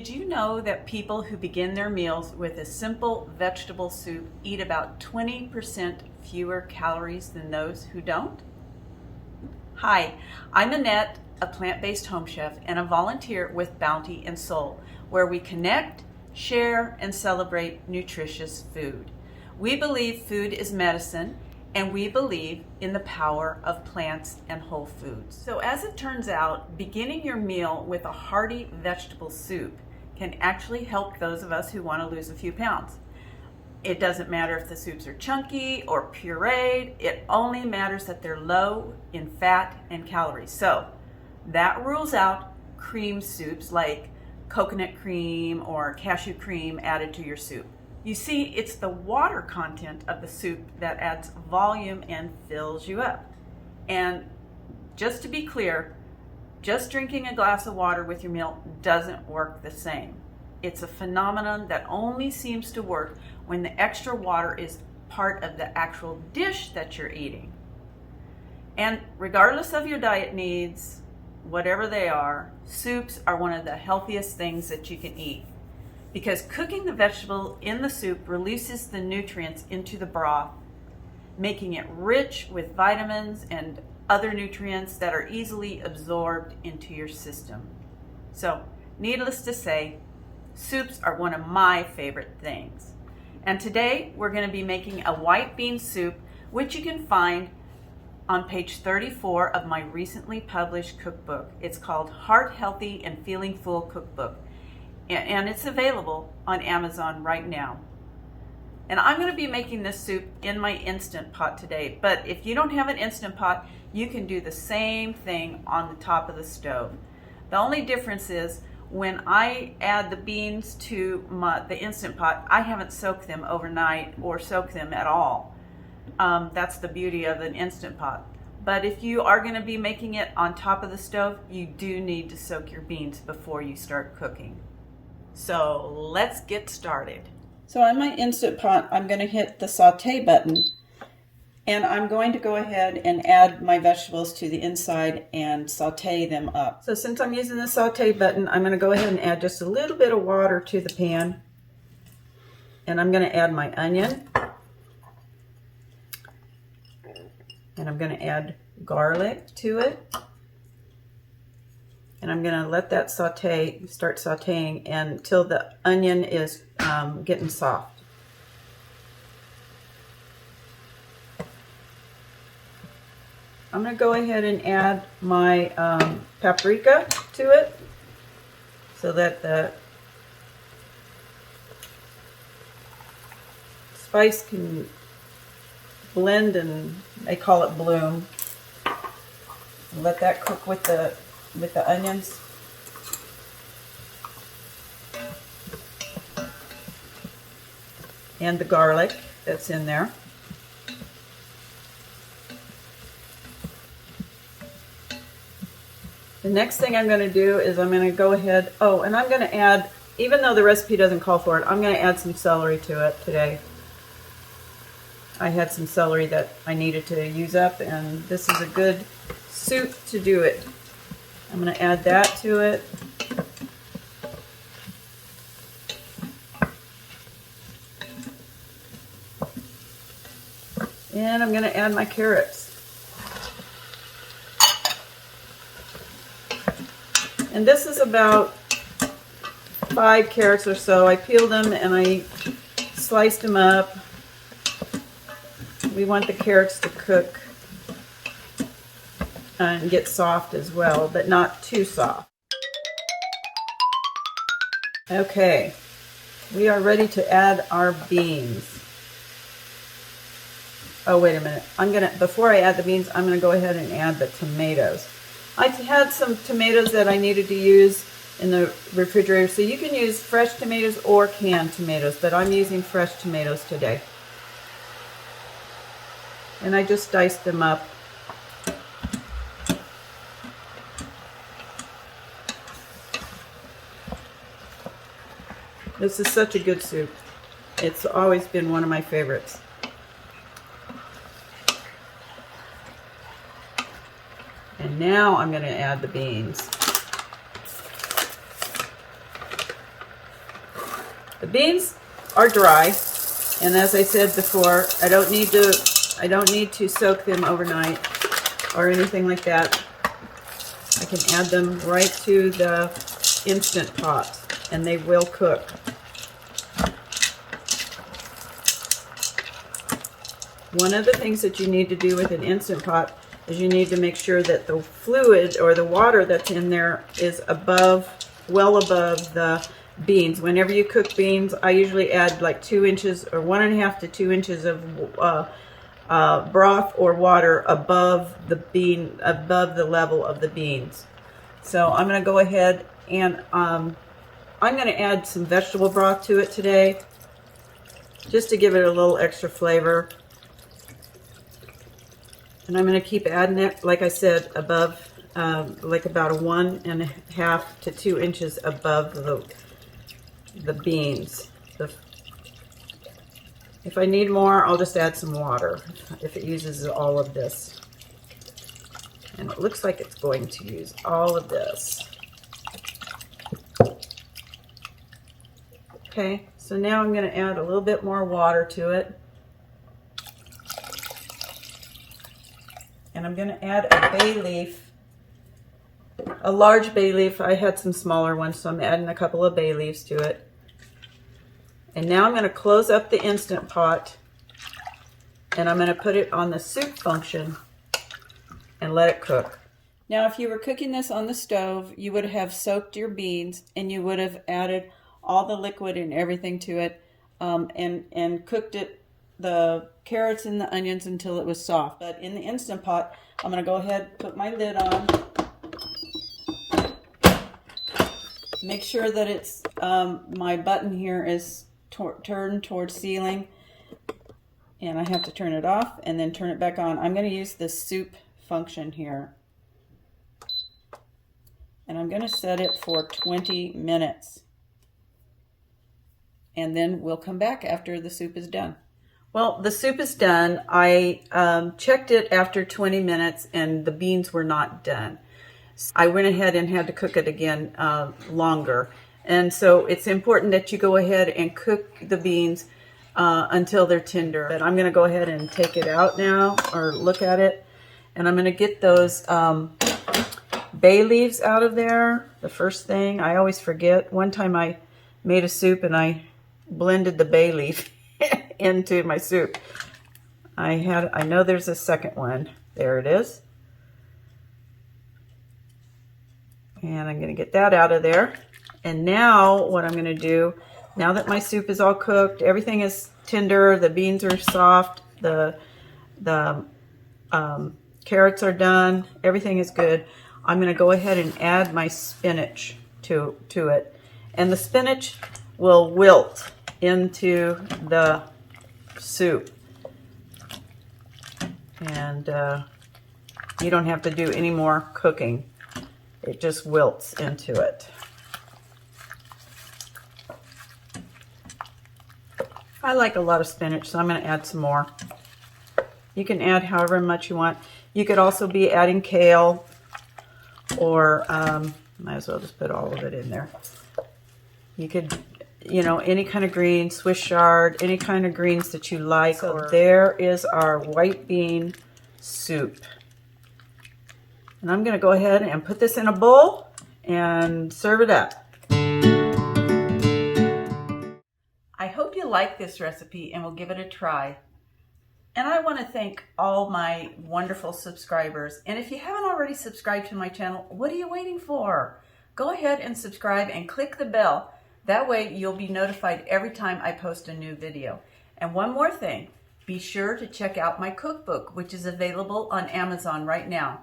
Did you know that people who begin their meals with a simple vegetable soup eat about 20% fewer calories than those who don't? Hi, I'm Annette, a plant-based home chef and a volunteer with Bounty and Soul, where we connect, share, and celebrate nutritious food. We believe food is medicine, and we believe in the power of plants and whole foods. So as it turns out, beginning your meal with a hearty vegetable soup can actually help those of us who want to lose a few pounds. It doesn't matter if the soups are chunky or pureed, it only matters that they're low in fat and calories. So that rules out cream soups like coconut cream or cashew cream added to your soup. You see, it's the water content of the soup that adds volume and fills you up. And just to be clear, just drinking a glass of water with your meal doesn't work the same. It's a phenomenon that only seems to work when the extra water is part of the actual dish that you're eating. And regardless of your diet needs, whatever they are, soups are one of the healthiest things that you can eat, because cooking the vegetable in the soup releases the nutrients into the broth, making it rich with vitamins and other nutrients that are easily absorbed into your system. So, needless to say, soups are one of my favorite things. And today we're going to be making a white bean soup, which you can find on page 34 of my recently published cookbook. It's called Heart Healthy and Feeling Full Cookbook, and it's available on Amazon right now. And I'm going to be making this soup in my Instant Pot today, but if you don't have an Instant Pot, you can do the same thing on the top of the stove. The only difference is when I add the beans to the Instant Pot, I haven't soaked them overnight or soaked them at all. That's the beauty of an Instant Pot. But if you are going to be making it on top of the stove, you do need to soak your beans before you start cooking. So let's get started. So on my Instant Pot, I'm going to hit the saute button, and I'm going to go ahead and add my vegetables to the inside and saute them up. So since I'm using the saute button, I'm going to go ahead and add just a little bit of water to the pan, and I'm going to add my onion, and I'm going to add garlic to it. And I'm going to let that start sauteing until the onion is getting soft. I'm going to go ahead and add my paprika to it so that the spice can blend, and they call it bloom. And let that cook with the onions. And the garlic that's in there. The next thing I'm going to do is I'm going to go ahead, and I'm going to add, even though the recipe doesn't call for it, I'm going to add some celery to it today. I had some celery that I needed to use up, and this is a good soup to do it. I'm going to add that to it. And I'm going to add my carrots. And this is about 5 carrots or so. I peeled them and I sliced them up. We want the carrots to cook and get soft as well, but not too soft. Okay, we are ready to add our beans. Oh, wait a minute. Before I add the beans, I'm gonna go ahead and add the tomatoes. I had some tomatoes that I needed to use in the refrigerator, so you can use fresh tomatoes or canned tomatoes, but I'm using fresh tomatoes today. And I just diced them up. This is such a good soup. It's always been one of my favorites. And now I'm going to add the beans. The beans are dry, and as I said before, I don't need to soak them overnight or anything like that. I can add them right to the Instant Pot, and they will cook. One of the things that you need to do with an Instant Pot is you need to make sure that the fluid or the water that's in there is well above the beans. Whenever you cook beans, I usually add like 2 inches or 1.5 to 2 inches of broth or water above the level of the beans. So I'm going to go ahead and I'm going to add some vegetable broth to it today, just to give it a little extra flavor. And I'm going to keep adding it, like I said, above, like about 1.5 to 2 inches above the beans. If I need more, I'll just add some water if it uses all of this. And it looks like it's going to use all of this. Okay, so now I'm going to add a little bit more water to it. And I'm going to add a bay leaf, a large bay leaf. I had some smaller ones, so I'm adding a couple of bay leaves to it. And now I'm going to close up the Instant Pot, and I'm going to put it on the soup function and let it cook. Now, if you were cooking this on the stove, you would have soaked your beans, and you would have added all the liquid and everything to it, and cooked it, the carrots and the onions, until it was soft. But in the Instant Pot, I'm going to go ahead, put my lid on, make sure that it's my button here is turned towards sealing, and I have to turn it off and then turn it back on. I'm going to use the soup function here, and I'm going to set it for 20 minutes, and then we'll come back after the soup is done. Well, the soup is done. I checked it after 20 minutes and the beans were not done. I went ahead and had to cook it again longer. And so it's important that you go ahead and cook the beans until they're tender. But I'm going to go ahead and take it out now, or look at it. And I'm going to get those bay leaves out of there. The first thing, I always forget. One time I made a soup and I blended the bay leaf into my soup. I know there's a second one. There it is. And I'm going to get that out of there. And now what I'm going to do, now that my soup is all cooked, everything is tender, the beans are soft, the carrots are done, everything is good, I'm going to go ahead and add my spinach to it. And the spinach will wilt into the soup. And you don't have to do any more cooking. It just wilts into it. I like a lot of spinach, so I'm going to add some more. You can add however much you want. You could also be adding kale, or might as well just put all of it in there. You could, you know, any kind of green, Swiss chard, any kind of greens that you like. So there is our white bean soup. And I'm going to go ahead and put this in a bowl and serve it up. I hope you like this recipe and will give it a try. And I want to thank all my wonderful subscribers. And if you haven't already subscribed to my channel, what are you waiting for? Go ahead and subscribe and click the bell. That way you'll be notified every time I post a new video. And one more thing, be sure to check out my cookbook, which is available on Amazon right now.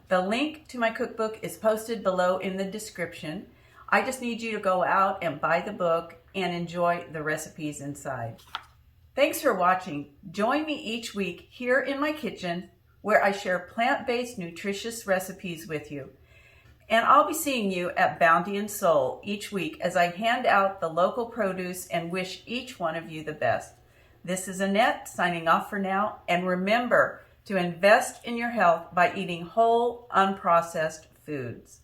The link to my cookbook is posted below in the description. I just need you to go out and buy the book and enjoy the recipes inside. Thanks for watching. Join me each week here in my kitchen, where I share plant-based nutritious recipes with you. And I'll be seeing you at Bounty and Soul each week as I hand out the local produce and wish each one of you the best. This is Annette signing off for now, and remember to invest in your health by eating whole, unprocessed foods.